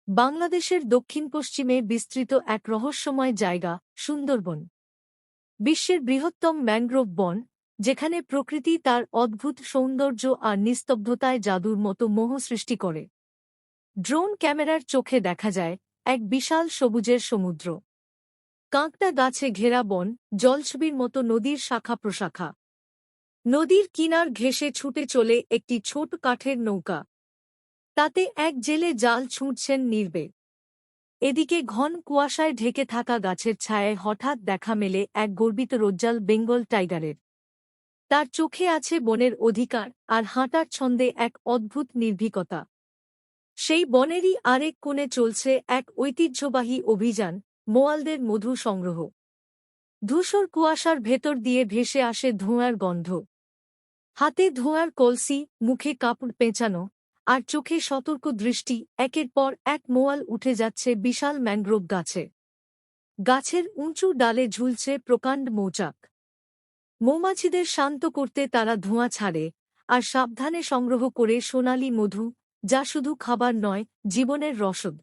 বাংলাদেশের দক্ষিণ-পশ্চিমে বিস্তৃত এক রহস্যময় জায়গা, সুন্দরবন। বিশ্বের বৃহত্তম ম্যানগ্রোভ বন, যেখানে প্রকৃতি তার অদ্ভুত সৌন্দর্য আর নিস্তব্ধতায় জাদুর মতো মোহ সৃষ্টি করে। ড্রোন ক্যামেরার চোখে দেখা যায় এক বিশাল সবুজের সমুদ্র, কাঁকড়া গাছে ঘেরা বন, জলছবির মতো নদীর শাখা প্রশাখা। নদীর কিনার ঘেঁষে ছুটে চলে একটি ছোট কাঠের নৌকা, তাতে এক জেলে জাল ছুঁড়ছেন নির্বে। এদিকে ঘন কুয়াশায় ঢেকে থাকা গাছের ছায়ায় হঠাৎ দেখা মেলে এক গর্বিত রোজ্জাল বেঙ্গল টাইগারের। তার চোখে আছে বনের অধিকার আর হাঁটার ছন্দে এক অদ্ভুত নির্ভীকতা। সেই বনেরই আরেক কোণে চলছে এক ঐতিহ্যবাহী অভিযান, মোয়ালদের মধু সংগ্রহ। ধূসর কুয়াশার ভেতর দিয়ে ভেসে আসে ধোঁয়ার গন্ধ। হাতে ধোঁয়ার কলসি, মুখে কাপড় পেঁচানো, আর চোখে সতর্ক দৃষ্টি। একের পর এক মোয়াল উঠে যাচ্ছে বিশাল ম্যানগ্রোভ গাছে। গাছের উঁচু ডালে ঝুলছে প্রকাণ্ড মৌচাক। মৌমাছিদের শান্ত করতে তারা ধোঁয়া ছাড়ে, আর সাবধানে সংগ্রহ করে সোনালি মধু, যা শুধু খাবার নয়, জীবনের রসদ।